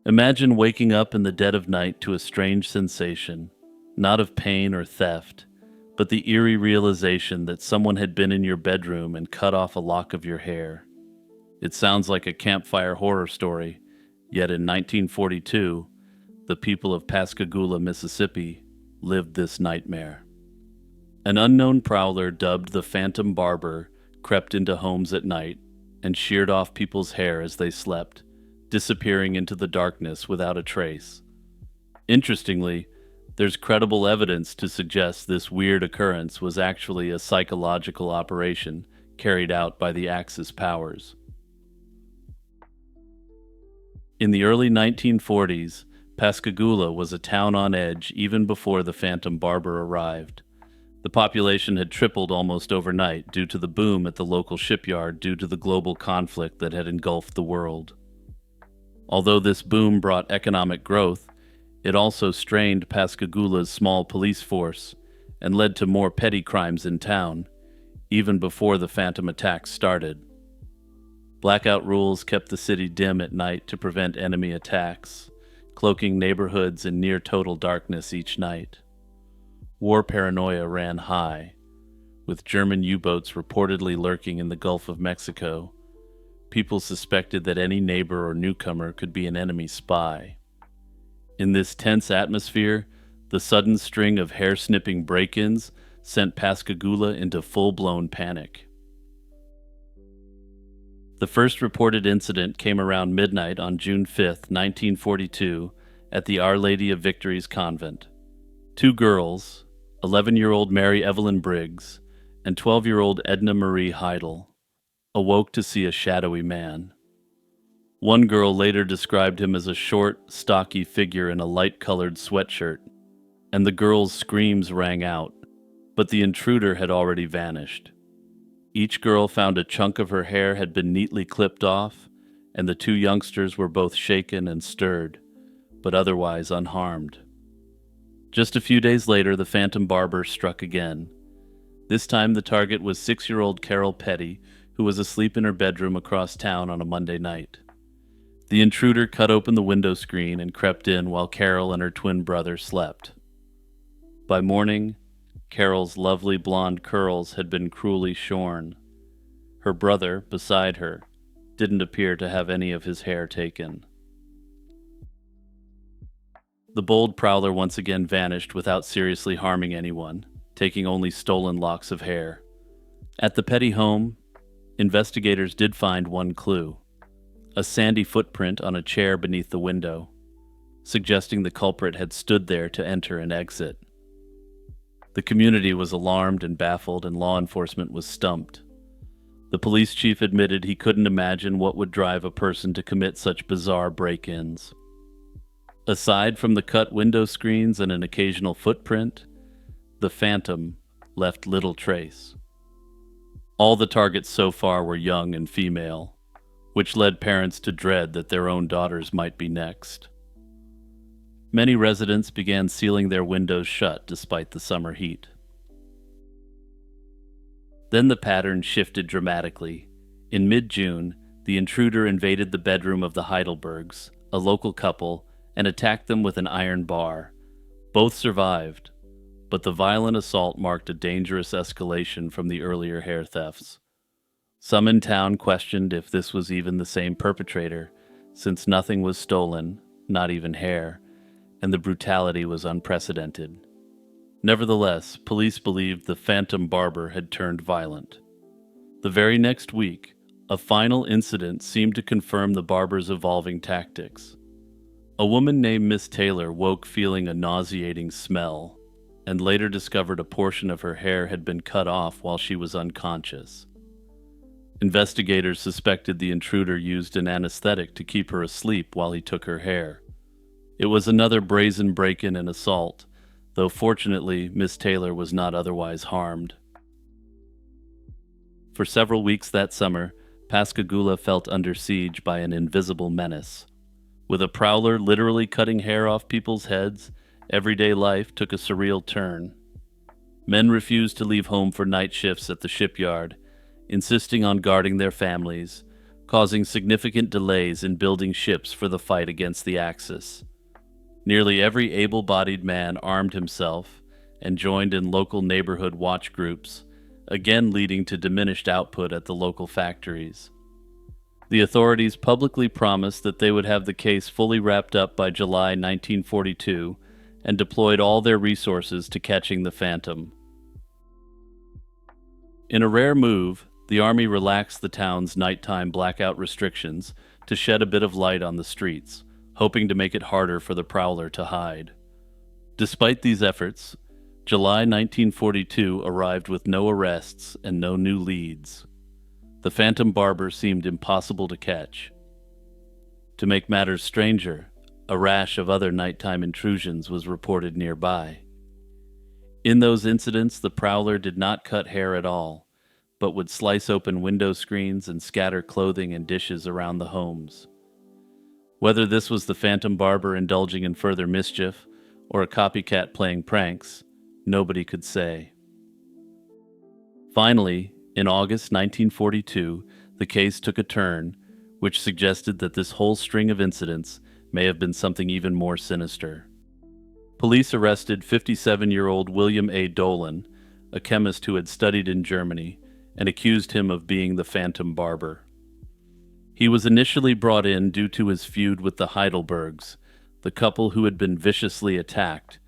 Imagine waking up in the dead of night to a strange sensation, not of pain or theft, but the eerie realization that someone had been in your bedroom and cut off a lock of your hair. It sounds like a campfire horror story, yet in 1942, the people of Pascagoula, Mississippi, lived this nightmare. An unknown prowler dubbed the Phantom Barber crept into homes at night and sheared off people's hair as they slept, disappearing into the darkness without a trace. Interestingly, there's credible evidence to suggest this weird occurrence was actually a psychological operation carried out by the Axis powers. In the early 1940s, Pascagoula was a town on edge even before the Phantom Barber arrived. The population had tripled almost overnight due to the boom at the local shipyard due to the global conflict that had engulfed the world. Although this boom brought economic growth, it also strained Pascagoula's small police force and led to more petty crimes in town, even before the Phantom attacks started. Blackout rules kept the city dim at night to prevent enemy attacks, cloaking neighborhoods in near-total darkness each night. War paranoia ran high, with German U-boats reportedly lurking in the Gulf of Mexico. People suspected that any neighbor or newcomer could be an enemy spy. In this tense atmosphere, the sudden string of hair-snipping break-ins sent Pascagoula into full-blown panic. The first reported incident came around midnight on June 5, 1942, at the Our Lady of Victory's convent. Two girls, 11-year-old Mary Evelyn Briggs and 12-year-old Edna Marie Heidel, awoke to see a shadowy man. One girl later described him as a short, stocky figure in a light-colored sweatshirt, and the girl's screams rang out, but the intruder had already vanished. Each girl found a chunk of her hair had been neatly clipped off, and the two youngsters were both shaken and stirred, but otherwise unharmed. Just a few days later, the Phantom Barber struck again. This time the target was 6-year-old Carol Petty, who was asleep in her bedroom across town on a Monday night. The intruder cut open the window screen and crept in while Carol and her twin brother slept. By morning, Carol's lovely blonde curls had been cruelly shorn. Her brother, beside her, didn't appear to have any of his hair taken. The bold prowler once again vanished without seriously harming anyone, taking only stolen locks of hair. At the Petty home, investigators did find one clue: a sandy footprint on a chair beneath the window, suggesting the culprit had stood there to enter and exit. The community was alarmed and baffled, and law enforcement was stumped. The police chief admitted he couldn't imagine what would drive a person to commit such bizarre break-ins. Aside from the cut window screens and an occasional footprint, the Phantom left little trace. All the targets so far were young and female, which led parents to dread that their own daughters might be next. Many residents began sealing their windows shut despite the summer heat. Then the pattern shifted dramatically. In mid-June, the intruder invaded the bedroom of the Heidelbergs, a local couple, and attacked them with an iron bar. Both survived, but the violent assault marked a dangerous escalation from the earlier hair thefts. Some in town questioned if this was even the same perpetrator, since nothing was stolen, not even hair, and the brutality was unprecedented. Nevertheless, police believed the Phantom Barber had turned violent. The very next week, a final incident seemed to confirm the barber's evolving tactics. A woman named Miss Taylor woke feeling a nauseating smell, and later discovered a portion of her hair had been cut off while she was unconscious. Investigators suspected the intruder used an anesthetic to keep her asleep while he took her hair. It was another brazen break-in and assault, though fortunately Miss Taylor was not otherwise harmed. For several weeks that summer, Pascagoula felt under siege by an invisible menace. With a prowler literally cutting hair off people's heads, everyday life took a surreal turn. Men refused to leave home for night shifts at the shipyard, insisting on guarding their families, causing significant delays in building ships for the fight against the Axis. Nearly every able-bodied man armed himself and joined in local neighborhood watch groups, again leading to diminished output at the local factories. The authorities publicly promised that they would have the case fully wrapped up by July 1942 and deployed all their resources to catching the Phantom. In a rare move, the Army relaxed the town's nighttime blackout restrictions to shed a bit of light on the streets, hoping to make it harder for the prowler to hide. Despite these efforts, July 1942 arrived with no arrests and no new leads. The Phantom Barber seemed impossible to catch. To make matters stranger, a rash of other nighttime intrusions was reported nearby. In those incidents, the prowler did not cut hair at all, but would slice open window screens and scatter clothing and dishes around the homes. Whether this was the Phantom Barber indulging in further mischief or a copycat playing pranks, nobody could say. Finally, in August 1942, the case took a turn, which suggested that this whole string of incidents may have been something even more sinister. Police arrested 57-year-old William A. Dolan, a chemist who had studied in Germany, and accused him of being the Phantom Barber. He was initially brought in due to his feud with the Heidelbergs, the couple who had been viciously attacked,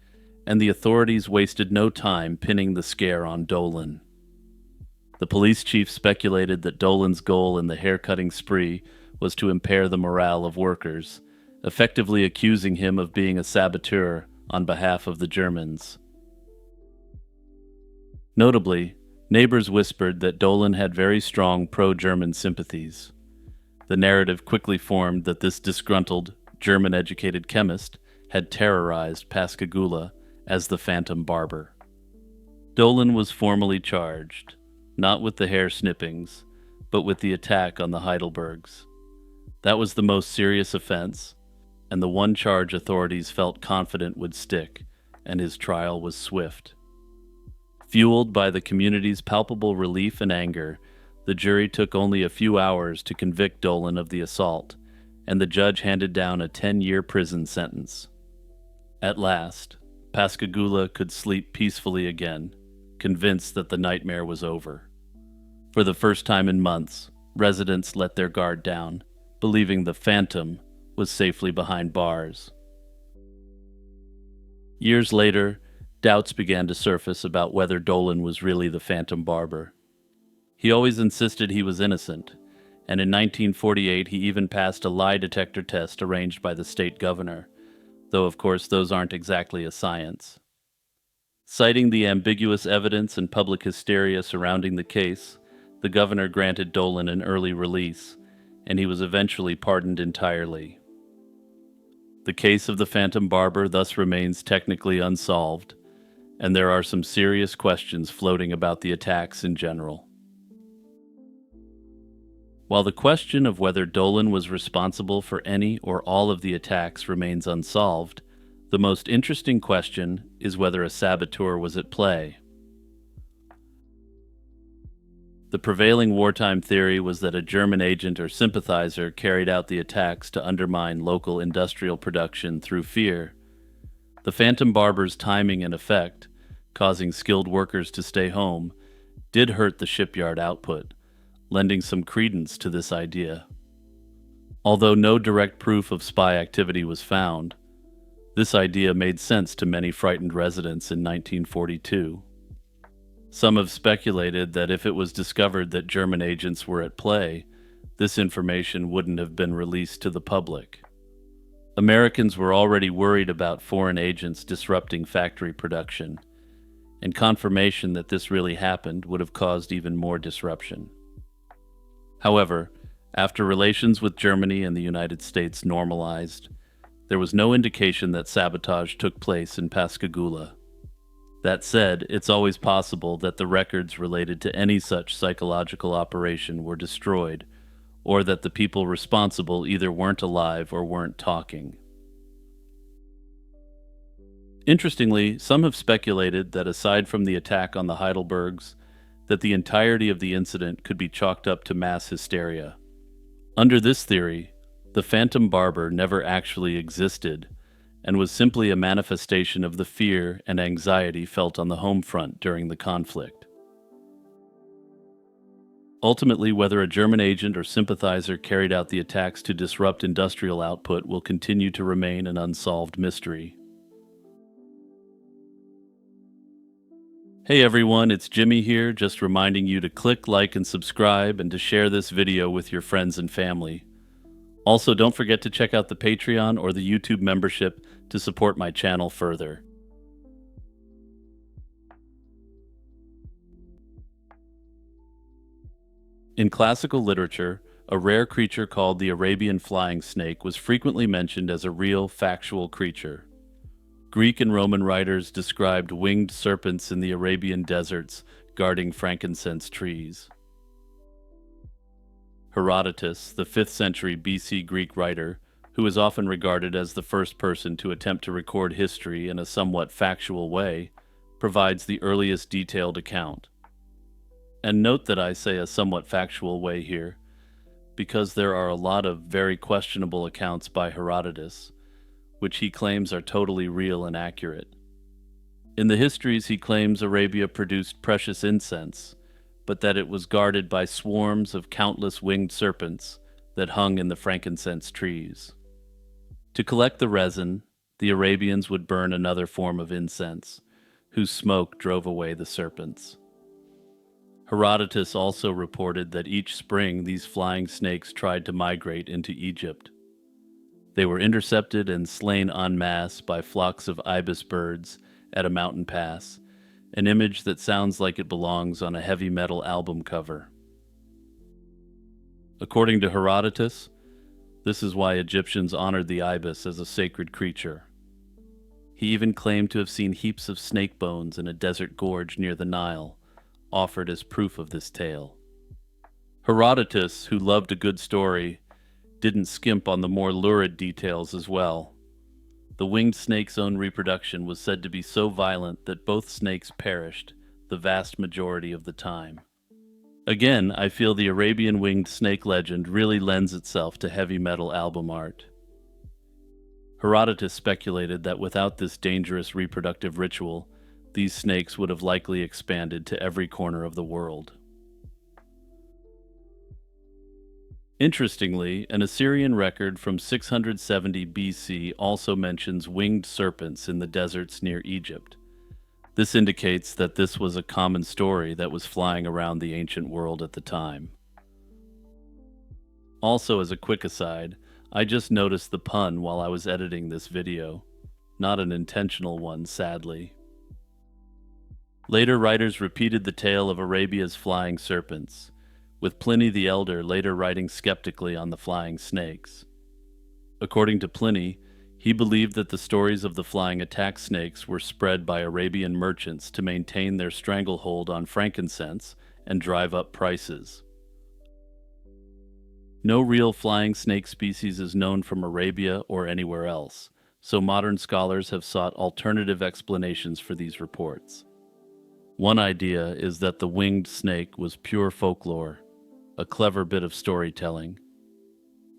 and the authorities wasted no time pinning the scare on Dolan. The police chief speculated that Dolan's goal in the hair-cutting spree was to impair the morale of workers, effectively accusing him of being a saboteur on behalf of the Germans. Notably, neighbors whispered that Dolan had very strong pro-German sympathies. The narrative quickly formed that this disgruntled, German-educated chemist had terrorized Pascagoula as the Phantom Barber. Dolan was formally charged, not with the hair snippings, but with the attack on the Heidelbergs. That was the most serious offense, and the one charge authorities felt confident would stick, and his trial was swift. Fueled by the community's palpable relief and anger, the jury took only a few hours to convict Dolan of the assault, and the judge handed down a 10-year prison sentence. At last, Pascagoula could sleep peacefully again, convinced that the nightmare was over. For the first time in months, residents let their guard down, believing the Phantom was safely behind bars. Years later, doubts began to surface about whether Dolan was really the Phantom Barber. He always insisted he was innocent, and in 1948 he even passed a lie detector test arranged by the state governor, though of course those aren't exactly a science. Citing the ambiguous evidence and public hysteria surrounding the case, the governor granted Dolan an early release, and he was eventually pardoned entirely. The case of the Phantom Barber thus remains technically unsolved, and there are some serious questions floating about the attacks in general. While the question of whether Dolan was responsible for any or all of the attacks remains unsolved, the most interesting question is whether a saboteur was at play. The prevailing wartime theory was that a German agent or sympathizer carried out the attacks to undermine local industrial production through fear. The Phantom Barber's timing and effect, causing skilled workers to stay home, did hurt the shipyard output, lending some credence to this idea. Although no direct proof of spy activity was found, this idea made sense to many frightened residents in 1942. Some have speculated that if it was discovered that German agents were at play, this information wouldn't have been released to the public. Americans were already worried about foreign agents disrupting factory production, and confirmation that this really happened would have caused even more disruption. However, after relations with Germany and the United States normalized, there was no indication that sabotage took place in Pascagoula. That said, it's always possible that the records related to any such psychological operation were destroyed, or that the people responsible either weren't alive or weren't talking. Interestingly, some have speculated that aside from the attack on the Heidelbergs, that the entirety of the incident could be chalked up to mass hysteria. Under this theory, the phantom barber never actually existed and was simply a manifestation of the fear and anxiety felt on the home front during the conflict. Ultimately, whether a German agent or sympathizer carried out the attacks to disrupt industrial output will continue to remain an unsolved mystery. Hey everyone, it's Jimmy here, just reminding you to click like and subscribe and to share this video with your friends and family. Also, don't forget to check out the Patreon or the YouTube membership to support my channel further. In classical literature, a rare creature called the Arabian flying snake was frequently mentioned as a real, factual creature. Greek and Roman writers described winged serpents in the Arabian deserts guarding frankincense trees. Herodotus, the 5th century BC Greek writer, who is often regarded as the first person to attempt to record history in a somewhat factual way, provides the earliest detailed account. And note that I say a somewhat factual way here, because there are a lot of very questionable accounts by Herodotus, which he claims are totally real and accurate. In the histories, he claims Arabia produced precious incense, but that it was guarded by swarms of countless winged serpents that hung in the frankincense trees. To collect the resin, the Arabians would burn another form of incense, whose smoke drove away the serpents. Herodotus also reported that each spring these flying snakes tried to migrate into Egypt. They were intercepted and slain en masse by flocks of ibis birds at a mountain pass, an image that sounds like it belongs on a heavy metal album cover. According to Herodotus, this is why Egyptians honored the ibis as a sacred creature. He even claimed to have seen heaps of snake bones in a desert gorge near the Nile, offered as proof of this tale. Herodotus, who loved a good story, didn't skimp on the more lurid details as well. The winged snake's own reproduction was said to be so violent that both snakes perished the vast majority of the time. Again, I feel the Arabian winged snake legend really lends itself to heavy metal album art. Herodotus speculated that without this dangerous reproductive ritual, these snakes would have likely expanded to every corner of the world. Interestingly, an Assyrian record from 670 BC also mentions winged serpents in the deserts near Egypt. This indicates that this was a common story that was flying around the ancient world at the time. Also, as a quick aside, I just noticed the pun while I was editing this video. Not an intentional one, sadly. Later writers repeated the tale of Arabia's flying serpents, with Pliny the Elder later writing skeptically on the flying snakes. According to Pliny, he believed that the stories of the flying attack snakes were spread by Arabian merchants to maintain their stranglehold on frankincense and drive up prices. No real flying snake species is known from Arabia or anywhere else, so modern scholars have sought alternative explanations for these reports. One idea is that the winged snake was pure folklore, a clever bit of storytelling.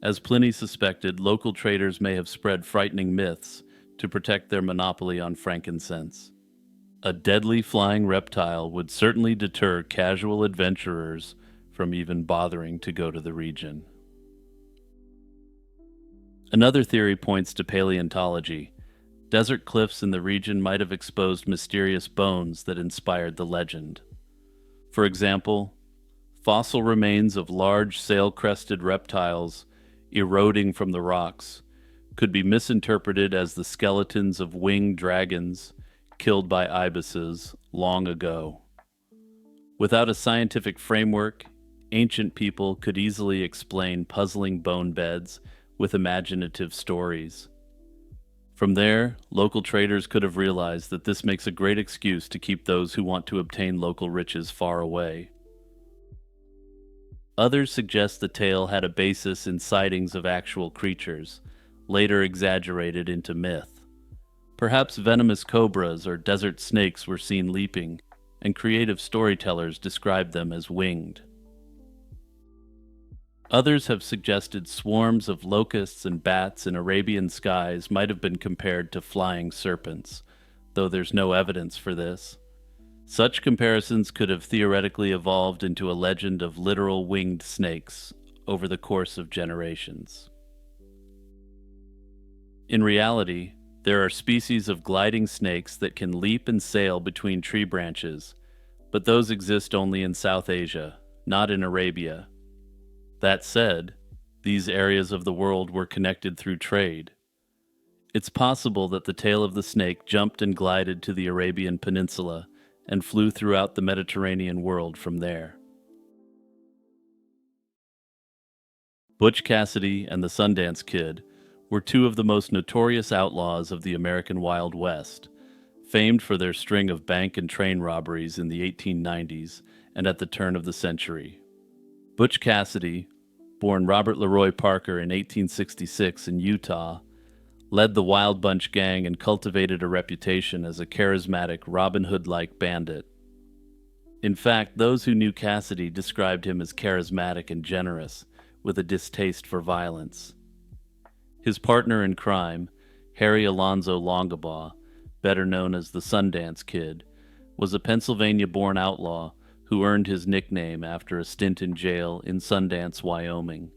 As Pliny suspected, local traders may have spread frightening myths to protect their monopoly on frankincense. A deadly flying reptile would certainly deter casual adventurers from even bothering to go to the region. Another theory points to paleontology. Desert cliffs in the region might have exposed mysterious bones that inspired the legend. For example, fossil remains of large sail-crested reptiles eroding from the rocks could be misinterpreted as the skeletons of winged dragons killed by ibises long ago. Without a scientific framework, ancient people could easily explain puzzling bone beds with imaginative stories. From there, local traders could have realized that this makes a great excuse to keep those who want to obtain local riches far away. Others suggest the tale had a basis in sightings of actual creatures, later exaggerated into myth. Perhaps venomous cobras or desert snakes were seen leaping, and creative storytellers described them as winged. Others have suggested swarms of locusts and bats in Arabian skies might have been compared to flying serpents, though there's no evidence for this. Such comparisons could have theoretically evolved into a legend of literal winged snakes over the course of generations. In reality, there are species of gliding snakes that can leap and sail between tree branches, but those exist only in South Asia, not in Arabia. That said, these areas of the world were connected through trade. It's possible that the tail of the snake jumped and glided to the Arabian Peninsula and flew throughout the Mediterranean world from there. Butch Cassidy and the Sundance Kid were two of the most notorious outlaws of the American Wild West, famed for their string of bank and train robberies in the 1890s and at the turn of the century. Butch Cassidy, born Robert Leroy Parker in 1866 in Utah, led the Wild Bunch gang and cultivated a reputation as a charismatic Robin Hood-like bandit. In fact, those who knew Cassidy described him as charismatic and generous, with a distaste for violence. His partner in crime, Harry Alonzo Longabaugh, better known as the Sundance Kid, was a Pennsylvania-born outlaw who earned his nickname after a stint in jail in Sundance, Wyoming.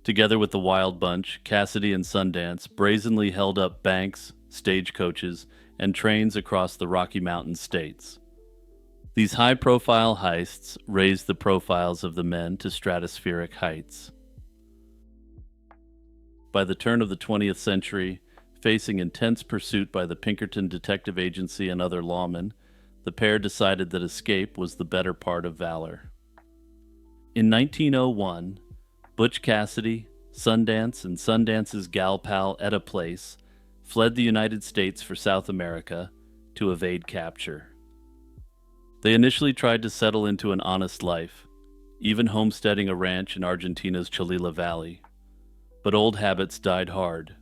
Together with the Wild Bunch, Cassidy and Sundance brazenly held up banks, stagecoaches, and trains across the Rocky Mountain states. These high-profile heists raised the profiles of the men to stratospheric heights. By the turn of the 20th century, facing intense pursuit by the Pinkerton Detective Agency and other lawmen, the pair decided that escape was the better part of valor. In 1901, Butch Cassidy, Sundance, and Sundance's gal pal Etta Place fled the United States for South America to evade capture. They initially tried to settle into an honest life, even homesteading a ranch in Argentina's Cholula Valley. But old habits died hard.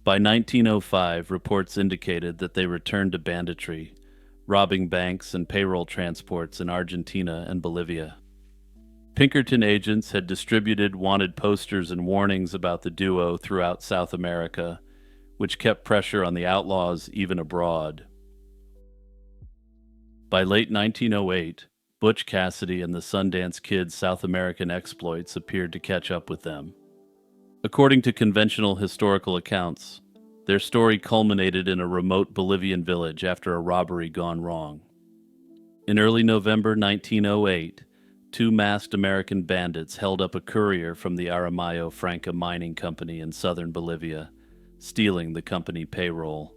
By 1905, reports indicated that they returned to banditry, robbing banks and payroll transports in Argentina and Bolivia. Pinkerton agents had distributed wanted posters and warnings about the duo throughout South America, which kept pressure on the outlaws even abroad. By late 1908, Butch Cassidy and the Sundance Kid's South American exploits appeared to catch up with them. According to conventional historical accounts, their story culminated in a remote Bolivian village after a robbery gone wrong. In early November 1908, two masked American bandits held up a courier from the Aramayo Franca Mining Company in southern Bolivia, stealing the company payroll.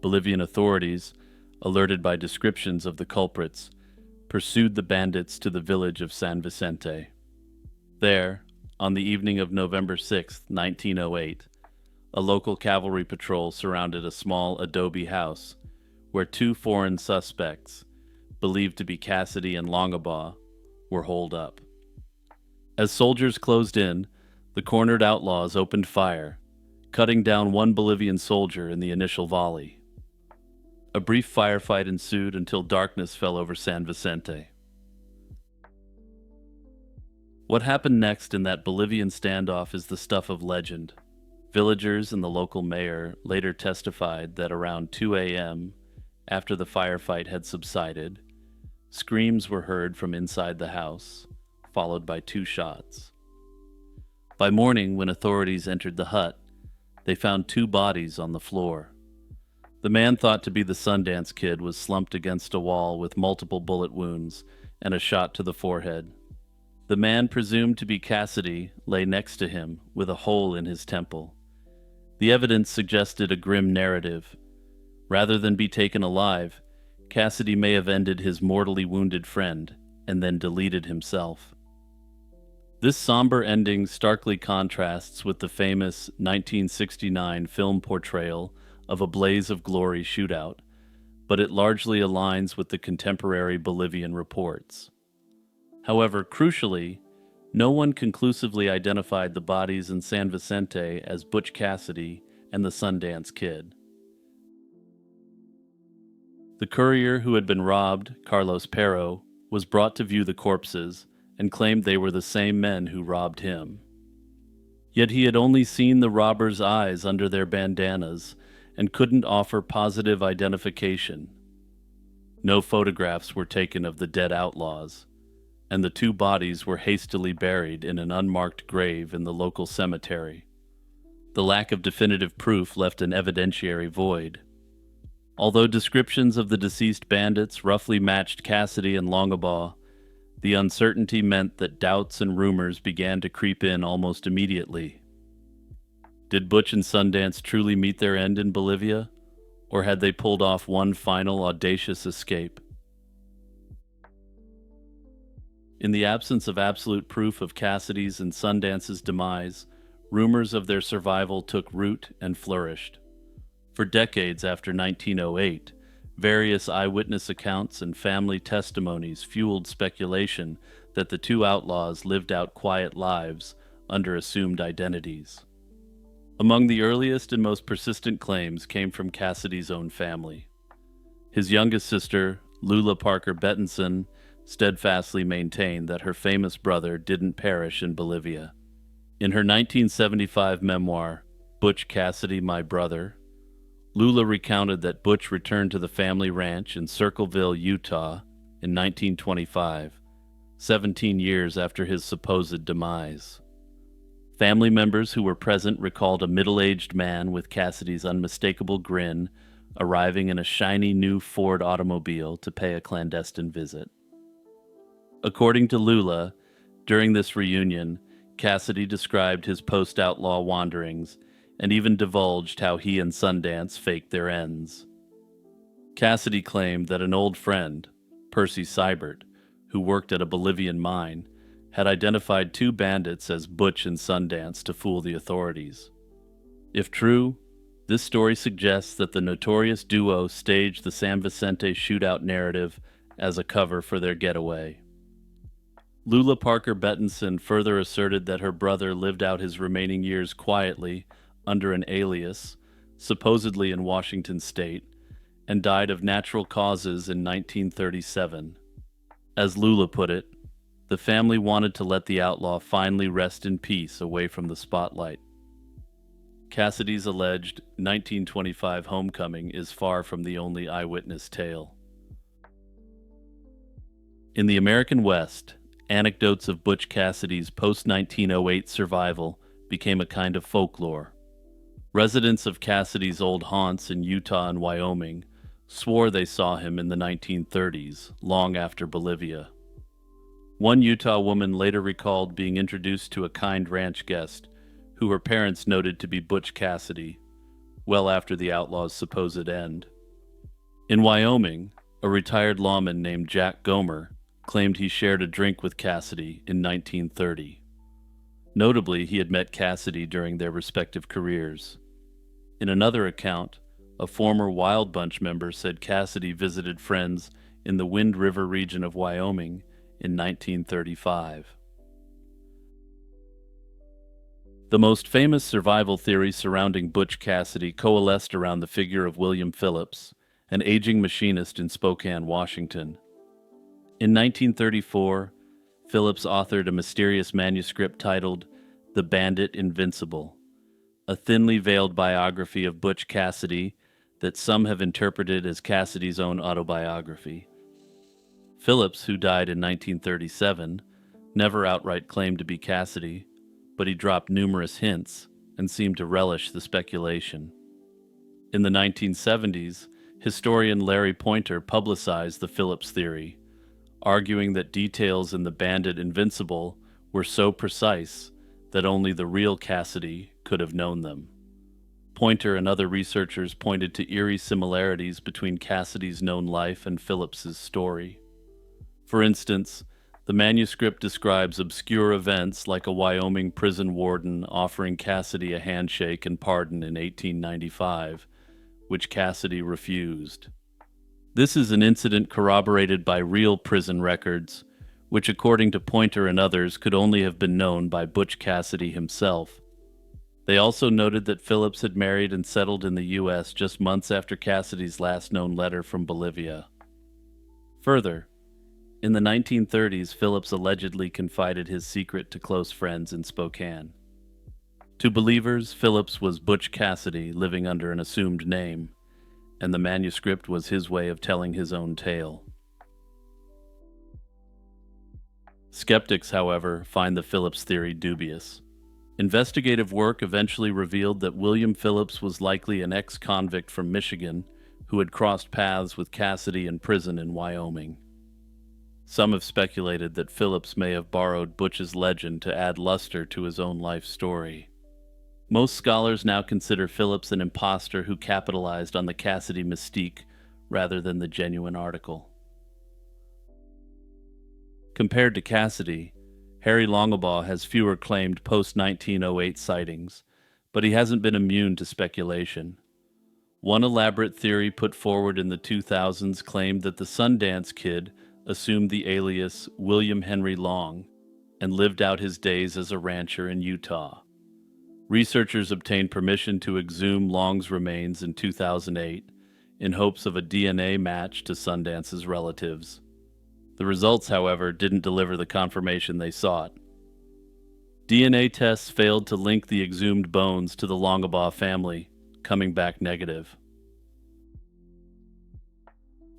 Bolivian authorities, alerted by descriptions of the culprits, pursued the bandits to the village of San Vicente. There, on the evening of November 6, 1908, a local cavalry patrol surrounded a small adobe house where two foreign suspects, believed to be Cassidy and Longabaugh, were holed up. As soldiers closed in, the cornered outlaws opened fire, cutting down one Bolivian soldier in the initial volley. A brief firefight ensued until darkness fell over San Vicente. What happened next in that Bolivian standoff is the stuff of legend. Villagers and the local mayor later testified that around 2 a.m., after the firefight had subsided, screams were heard from inside the house, followed by 2 shots. By morning, when authorities entered the hut, they found 2 bodies on the floor. The man thought to be the Sundance Kid was slumped against a wall with multiple bullet wounds and a shot to the forehead. The man presumed to be Cassidy lay next to him with a hole in his temple. The evidence suggested a grim narrative. Rather than be taken alive, Cassidy may have ended his mortally wounded friend and then deleted himself. This somber ending starkly contrasts with the famous 1969 film portrayal of a blaze of glory shootout, but it largely aligns with the contemporary Bolivian reports. However, crucially, no one conclusively identified the bodies in San Vicente as Butch Cassidy and the Sundance Kid. The courier who had been robbed, Carlos Pero, was brought to view the corpses, and claimed they were the same men who robbed him. Yet he had only seen the robbers' eyes under their bandanas and couldn't offer positive identification. No photographs were taken of the dead outlaws, and the two bodies were hastily buried in an unmarked grave in the local cemetery. The lack of definitive proof left an evidentiary void. Although descriptions of the deceased bandits roughly matched Cassidy and Longabaugh, the uncertainty meant that doubts and rumors began to creep in almost immediately. Did Butch and Sundance truly meet their end in Bolivia, or had they pulled off one final audacious escape? In the absence of absolute proof of Cassidy's and Sundance's demise, rumors of their survival took root and flourished. For decades after 1908, various eyewitness accounts and family testimonies fueled speculation that the two outlaws lived out quiet lives under assumed identities. Among the earliest and most persistent claims came from Cassidy's own family. His youngest sister, Lula Parker Bettinson, steadfastly maintained that her famous brother didn't perish in Bolivia. In her 1975 memoir, Butch Cassidy, My Brother, Lula recounted that Butch returned to the family ranch in Circleville, Utah, in 1925, 17 years after his supposed demise. Family members who were present recalled a middle-aged man with Cassidy's unmistakable grin arriving in a shiny new Ford automobile to pay a clandestine visit. According to Lula, during this reunion, Cassidy described his post-outlaw wanderings and even divulged how he and Sundance faked their ends. Cassidy claimed that an old friend, Percy Seibert, who worked at a Bolivian mine, had identified two bandits as Butch and Sundance to fool the authorities. If true, this story suggests that the notorious duo staged the San Vicente shootout narrative as a cover for their getaway. Lula Parker Bettinson further asserted that her brother lived out his remaining years quietly under an alias, supposedly in Washington state, and died of natural causes in 1937. As Lula put it, the family wanted to let the outlaw finally rest in peace away from the spotlight. Cassidy's alleged 1925 homecoming is far from the only eyewitness tale. In the American West, anecdotes of Butch Cassidy's post-1908 survival became a kind of folklore. Residents of Cassidy's old haunts in Utah and Wyoming swore they saw him in the 1930s, long after Bolivia. One Utah woman later recalled being introduced to a kind ranch guest, who her parents noted to be Butch Cassidy, well after the outlaw's supposed end. In Wyoming, a retired lawman named Jack Gomer claimed he shared a drink with Cassidy in 1930. Notably, he had met Cassidy during their respective careers. In another account, a former Wild Bunch member said Cassidy visited friends in the Wind River region of Wyoming in 1935. The most famous survival theory surrounding Butch Cassidy coalesced around the figure of William Phillips, an aging machinist in Spokane, Washington. In 1934, Phillips authored a mysterious manuscript titled The Bandit Invincible, a thinly veiled biography of Butch Cassidy that some have interpreted as Cassidy's own autobiography. Phillips, who died in 1937, never outright claimed to be Cassidy, but he dropped numerous hints and seemed to relish the speculation. In the 1970s, historian Larry Pointer publicized the Phillips theory, arguing that details in The Bandit Invincible were so precise that only the real Cassidy could have known them. Pointer and other researchers pointed to eerie similarities between Cassidy's known life and Phillips's story. For instance, the manuscript describes obscure events like a Wyoming prison warden offering Cassidy a handshake and pardon in 1895, which Cassidy refused. This is an incident corroborated by real prison records, which according to Pointer and others could only have been known by Butch Cassidy himself. They also noted that Phillips had married and settled in the U.S. just months after Cassidy's last known letter from Bolivia. Further, In the 1930s, Phillips allegedly confided his secret to close friends in Spokane. To believers, Phillips was Butch Cassidy living under an assumed name, and the manuscript was his way of telling his own tale. Skeptics, however, find the Phillips theory dubious. Investigative work eventually revealed that William Phillips was likely an ex-convict from Michigan who had crossed paths with Cassidy in prison in Wyoming. Some have speculated that Phillips may have borrowed Butch's legend to add luster to his own life story. Most scholars now consider Phillips an imposter who capitalized on the Cassidy mystique rather than the genuine article. Compared to Cassidy, Harry Longabaugh has fewer claimed post-1908 sightings, but he hasn't been immune to speculation. One elaborate theory put forward in the 2000s claimed that the Sundance Kid assumed the alias William Henry Long and lived out his days as a rancher in Utah. Researchers obtained permission to exhume Long's remains in 2008 in hopes of a DNA match to Sundance's relatives. The results, however, didn't deliver the confirmation they sought. DNA tests failed to link the exhumed bones to the Longabaugh family, coming back negative.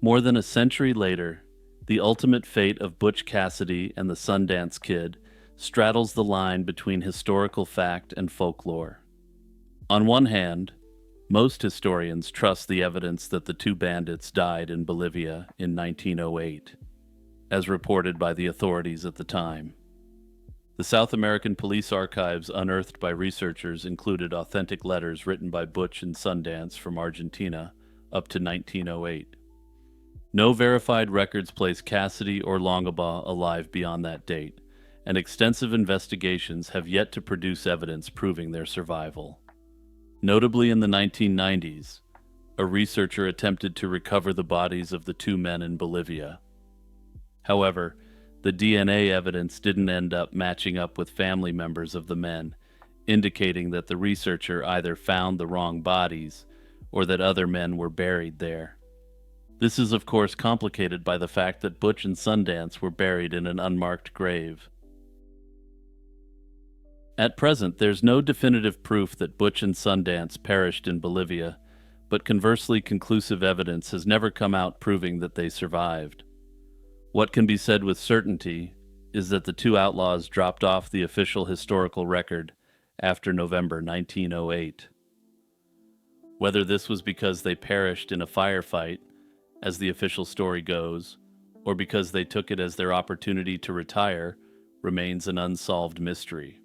More than a century later, the ultimate fate of Butch Cassidy and the Sundance Kid straddles the line between historical fact and folklore. On one hand, most historians trust the evidence that the two bandits died in Bolivia in 1908, as reported by the authorities at the time. The South American police archives unearthed by researchers included authentic letters written by Butch and Sundance from Argentina up to 1908. No verified records place Cassidy or Longabaugh alive beyond that date, and extensive investigations have yet to produce evidence proving their survival. Notably, in the 1990s, a researcher attempted to recover the bodies of the two men in Bolivia. However, the DNA evidence didn't end up matching up with family members of the men, indicating that the researcher either found the wrong bodies or that other men were buried there. This is, of course, complicated by the fact that Butch and Sundance were buried in an unmarked grave. At present, there's no definitive proof that Butch and Sundance perished in Bolivia, but conversely, conclusive evidence has never come out proving that they survived. What can be said with certainty is that the two outlaws dropped off the official historical record after November 1908. Whether this was because they perished in a firefight, as the official story goes, or because they took it as their opportunity to retire, remains an unsolved mystery.